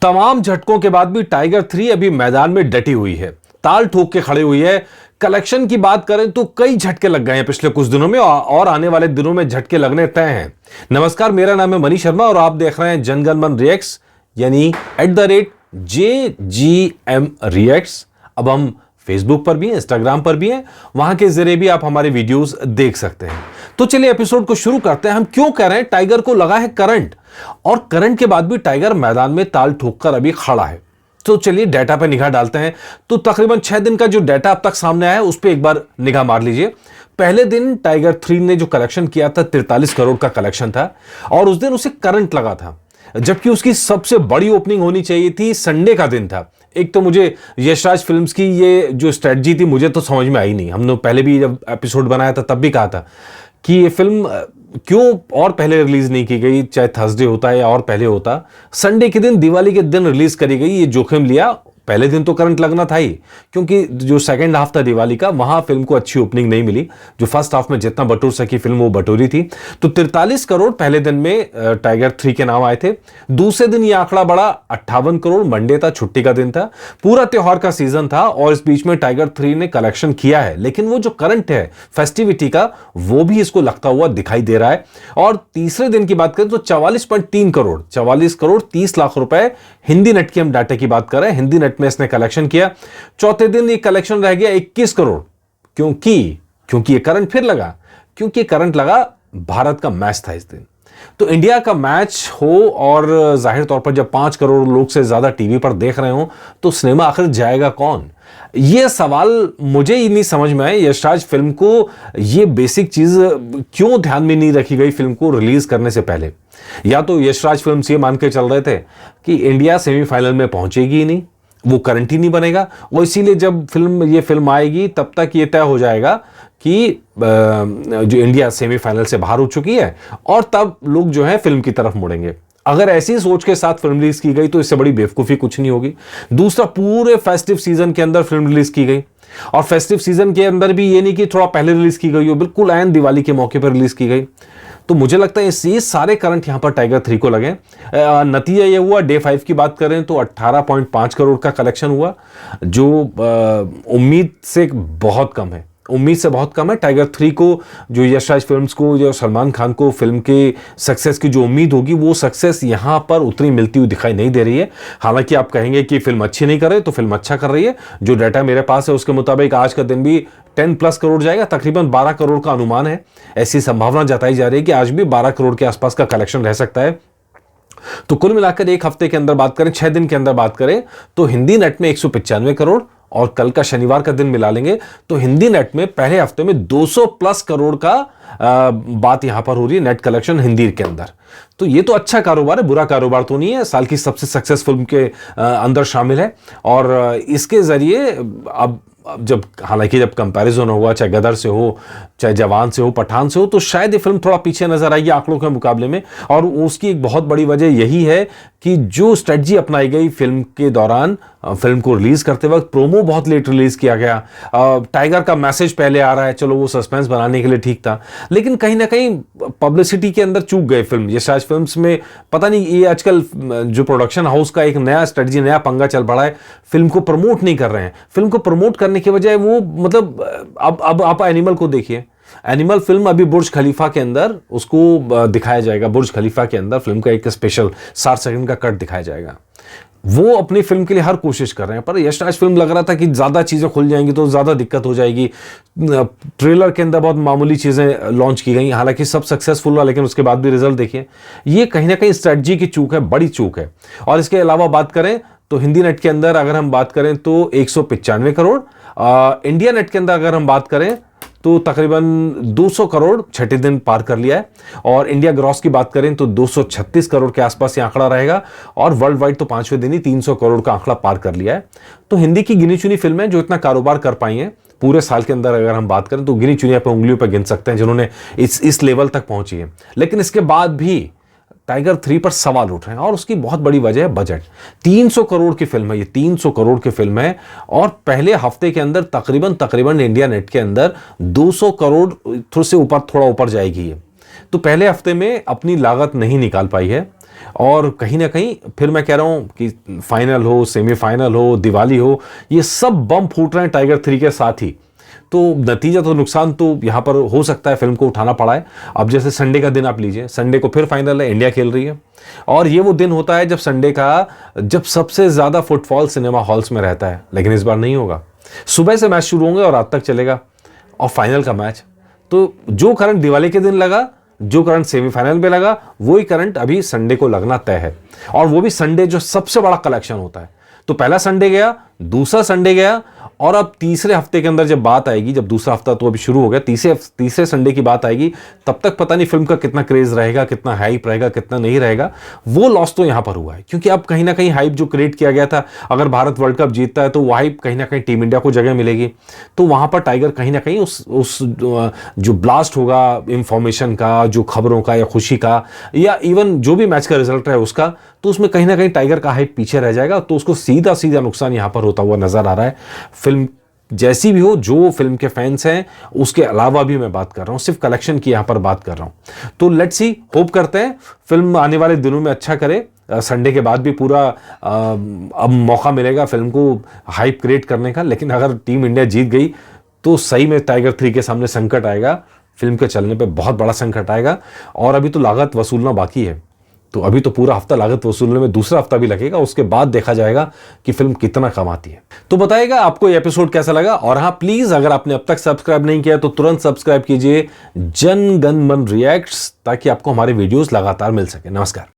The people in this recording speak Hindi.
तमाम झटकों के बाद भी टाइगर 3 अभी मैदान में डटी हुई है, ताल ठोक के खड़ी हुई है। कलेक्शन की बात करें तो कई झटके लग गए हैं पिछले कुछ दिनों में और आने वाले दिनों में झटके लगने तय हैं। नमस्कार, मेरा नाम है मनीष शर्मा और आप देख रहे हैं जनगण मन रिएक्ट्स यानी @JGM रिएक्ट्स। अब हम फेसबुक पर भी हैं, इंस्टाग्राम पर भी हैं, वहां के जरिए भी आप हमारे वीडियोस देख सकते हैं। तो चलिए एपिसोड को शुरू करते हैं। हम क्यों कह रहे हैं टाइगर को लगा है करंट, और करंट के बाद भी टाइगर मैदान में ताल ठोककर अभी खड़ा है। तो चलिए डाटा पर निगाह डालते हैं। तो तकरीबन 6 दिन का जो डाटा अब तक सामने आया है उस पर एक बार निगाह मार लीजिए। पहले दिन टाइगर 3 ने जो कलेक्शन किया था 43 करोड़ का कलेक्शन था और उस दिन उसे करंट लगा था, जबकि उसकी सबसे बड़ी ओपनिंग होनी चाहिए थी। संडे का दिन था। एक तो मुझे यशराज फिल्म्स की ये जो स्ट्रेटजी थी मुझे तो समझ में आई नहीं। हमने पहले भी जब एपिसोड बनाया था तब भी कहा था कि ये फिल्म क्यों और पहले रिलीज नहीं की गई, चाहे थर्सडे होता है या और पहले होता। संडे के दिन, दिवाली के दिन रिलीज करी गई, ये जोखिम लिया। पहले दिन तो करंट लगना था ही, क्योंकि जो सेकंड हाफ था दिवाली का वहां फिल्म को अच्छी ओपनिंग नहीं मिली। जो फर्स्ट हाफ में जितना बटोर सकी फिल्म वो बटोरी थी। तो 43 करोड़ पहले दिन में टाइगर 3 के नाम आए थे। दूसरे दिन ये आंकड़ा बढ़ा 58 करोड़। मंडे था, छुट्टी का दिन था, पूरा त्योहार का सीजन था और इस बीच में टाइगर 3 ने कलेक्शन किया है। लेकिन वो जो करंट है फेस्टिविटी का, वो भी इसको लगता हुआ दिखाई दे रहा है। और तीसरे दिन की बात करें तो 44.3 करोड़ 44 करोड़ 30 लाख रुपए हिंदी नेट की हम डाटा की बात कर रहे हैं। हिंदी नेट में इसने कलेक्शन किया। चौथे दिन ये कलेक्शन रह गया 21 करोड़। क्योंकि ये करंट फिर लगा, क्योंकि करंट लगा भारत का मैच था इस दिन। तो इंडिया का मैच हो और जाहिर तौर पर जब 5 करोड़ लोग से ज्यादा टीवी पर देख रहे हो तो सिनेमा आखिर जाएगा कौन? यह सवाल मुझे ही नहीं समझ में आया। यशराज फिल्म को यह बेसिक चीज क्यों ध्यान में नहीं रखी गई फिल्म को रिलीज करने से पहले? या तो यशराज फिल्म्स ये मान के चल रहे थे कि इंडिया सेमीफाइनल में पहुंचेगी ही नहीं, वो करंट ही नहीं बनेगा, वो इसीलिए जब ये फिल्म आएगी तब तक ये तय हो जाएगा कि जो इंडिया सेमीफाइनल से बाहर हो चुकी है और तब लोग जो है फिल्म की तरफ मुड़ेंगे। अगर ऐसी सोच के साथ फिल्म रिलीज की गई तो इससे बड़ी बेवकूफी कुछ नहीं होगी। दूसरा, पूरे फेस्टिव सीजन के अंदर फिल्म रिलीज की गई और फेस्टिव सीजन के अंदर भी ये नहीं कि थोड़ा पहले रिलीज की गई हो, बिल्कुल ऐन दिवाली के मौके पर रिलीज की गई। तो मुझे लगता है ये सारे करंट यहां पर टाइगर 3 को लगे। नतीजा ये हुआ, डे 5 की बात करें तो 18.5 करोड़ का कलेक्शन हुआ, जो उम्मीद से बहुत कम है। टाइगर 3 को, जो यशराज फिल्म्स को, जो सलमान खान को फिल्म के सक्सेस की जो उम्मीद होगी वो सक्सेस यहां पर उतनी मिलती हुई दिखाई नहीं दे रही है। हालांकि आप कहेंगे कि फिल्म अच्छी नहीं कर रही, तो फिल्म अच्छा कर रही है। जो डाटा मेरे पास है उसके मुताबिक आज का दिन भी 10+ करोड़ जाएगा, तकरीबन 12 करोड़ का अनुमान है। ऐसी संभावना जताई जा रही है कि आज भी 12 करोड़ के आसपास का कलेक्शन रह सकता है। तो कुल मिलाकर एक हफ्ते के अंदर बात करें, 6 दिन के अंदर बात करें तो हिंदी नेट में 195 करोड़ और कल का शनिवार का दिन मिला लेंगे तो हिंदी नेट में पहले हफ्ते में 200+ करोड़ का बात यहां पर हो रही है नेट कलेक्शन हिंदी के अंदर। तो ये तो अच्छा कारोबार है, बुरा कारोबार तो नहीं है। साल की सबसे सक्सेसफुल के अंदर शामिल है और इसके जरिए अब हालांकि जब कंपैरिजन होगा, चाहे गदर से हो, चाहे जवान से हो, पठान से हो, तो शायद ये फिल्म थोड़ा पीछे नजर आएगी आंकड़ों के मुकाबले में। और उसकी एक बहुत बड़ी वजह यही है कि जो स्ट्रेटजी अपनाई गई फिल्म के दौरान, फिल्म को रिलीज करते वक्त प्रोमो बहुत लेट रिलीज किया गया। टाइगर का मैसेज पहले आ रहा है, चलो वो सस्पेंस बनाने के लिए ठीक था, लेकिन कहीं ना कहीं पब्लिसिटी के अंदर चूक गए फिल्म। यशराज फिल्म्स में पता नहीं, ये आजकल जो प्रोडक्शन हाउस का एक नया स्ट्रेटजी, नया पंगा चल पड़ा है। फिल्म को प्रमोट नहीं कर रहे हैं। फिल्म को प्रमोट करने की बजाय वो, मतलब अब आप एनिमल को देखिए। एनिमल फिल्म अभी बुर्ज खलीफा के अंदर उसको दिखाया जाएगा। बुर्ज खलीफा के अंदर फिल्म का एक स्पेशल 60 सेकंड का कट दिखाया जाएगा। वो अपनी फिल्म के लिए हर कोशिश कर रहे हैं, पर यशराज फिल्म लग रहा था कि ज्यादा चीजें खुल जाएंगी तो ज्यादा दिक्कत हो जाएगी। ट्रेलर के अंदर बहुत मामूली चीजें लॉन्च की गई, हालांकि सब सक्सेसफुल हुआ, लेकिन उसके बाद भी रिजल्ट देखिए। ये कहीं ना कहीं स्ट्रेटजी की चूक है, बड़ी चूक है। और इसके अलावा बात करें तो हिंदी नेट के अंदर अगर हम बात करें तो 195 करोड़, इंडिया नेट के अंदर अगर हम बात करें तो तकरीबन 200 करोड़ छठे दिन पार कर लिया है। और इंडिया ग्रॉस की बात करें तो 236 करोड़ के आसपास ये आंकड़ा रहेगा और वर्ल्ड वाइड तो 5वें दिन ही 300 करोड़ का आंकड़ा पार कर लिया है। तो हिंदी की गिनी चुनी फिल्में जो इतना कारोबार कर पाई हैं पूरे साल के अंदर, अगर हम बात करें तो गिनी चुनी पे उंगलियों पर गिन सकते हैं जिन्होंने इस लेवल तक पहुंची है। लेकिन इसके बाद भी टाइगर 3 पर सवाल उठ रहे हैं और उसकी बहुत बड़ी वजह है बजट। 300 करोड़ की फिल्म है ये, 300 करोड़ की फिल्म है और पहले हफ्ते के अंदर तकरीबन इंडिया नेट के अंदर 200 करोड़ थोड़ा ऊपर जाएगी ये। तो पहले हफ्ते में अपनी लागत नहीं निकाल पाई है और कहीं ना कहीं फिर मैं कह रहा हूं कि फाइनल हो, सेमीफाइनल हो, दिवाली हो, ये सब बम फूट रहे हैं टाइगर 3 के साथ ही। तो नतीजा तो नुकसान तो यहां पर हो सकता है, फिल्म को उठाना पड़ा है। अब जैसे संडे का दिन आप लीजिए, संडे को फिर फाइनल है, इंडिया खेल रही है, और ये वो दिन होता है जब संडे का जब सबसे ज्यादा फुटफॉल सिनेमा हॉल्स में रहता है, लेकिन इस बार नहीं होगा। सुबह से मैच शुरू होंगे और रात तक चलेगा, और फाइनल का मैच। तो जो करंट दिवाली के दिन लगा, जो करंट सेमीफाइनल में लगा, वही करंट अभी संडे को लगना तय है, और वो भी संडे जो सबसे बड़ा कलेक्शन होता है। तो पहला संडे गया, दूसरा संडे गया, और अब तीसरे हफ्ते के अंदर जब बात आएगी, जब दूसरा हफ्ता तो अभी शुरू हो गया, तीसरे संडे की बात आएगी, तब तक पता नहीं फिल्म का कितना क्रेज रहेगा, कितना हाइप रहेगा, कितना नहीं रहेगा। वो लॉस तो यहां पर हुआ है, क्योंकि अब कहीं ना कहीं हाइप जो क्रिएट किया गया था, अगर भारत वर्ल्ड कप जीतता है तो वो हाइप कहीं ना कहीं टीम इंडिया को जगह मिलेगी। तो वहां पर टाइगर कहीं ना कहीं उस जो ब्लास्ट होगा इंफॉर्मेशन का, जो खबरों का या खुशी का, या इवन जो भी मैच का रिजल्ट है उसका, तो उसमें कहीं ना कहीं टाइगर का हाइप पीछे रह जाएगा। तो उसको सीधा सीधा नुकसान यहां पर होता हुआ नजर आ रहा है। फिल्म जैसी भी हो, जो फिल्म के फैंस हैं उसके अलावा भी मैं बात कर रहा हूं, सिर्फ कलेक्शन की यहां पर बात कर रहा हूं। तो लेट्स सी, होप करते हैं फिल्म आने वाले दिनों में अच्छा करे। संडे के बाद भी पूरा अब मौका मिलेगा फिल्म को हाइप क्रिएट करने का। लेकिन अगर टीम इंडिया जीत गई तो सही में टाइगर 3 के सामने संकट आएगा, फिल्म के चलने पे बहुत बड़ा संकट आएगा। और अभी तो लागत वसूलना बाकी है, तो अभी तो पूरा हफ्ता लागत वसूलने में, दूसरा हफ्ता भी लगेगा, उसके बाद देखा जाएगा कि फिल्म कितना कमाती है। तो बताइएगा आपको ये एपिसोड कैसा लगा। और हाँ, प्लीज अगर आपने अब तक सब्सक्राइब नहीं किया तो तुरंत सब्सक्राइब कीजिए जन गण मन रिएक्ट्स, ताकि आपको हमारे वीडियोस लगातार मिल सके। नमस्कार।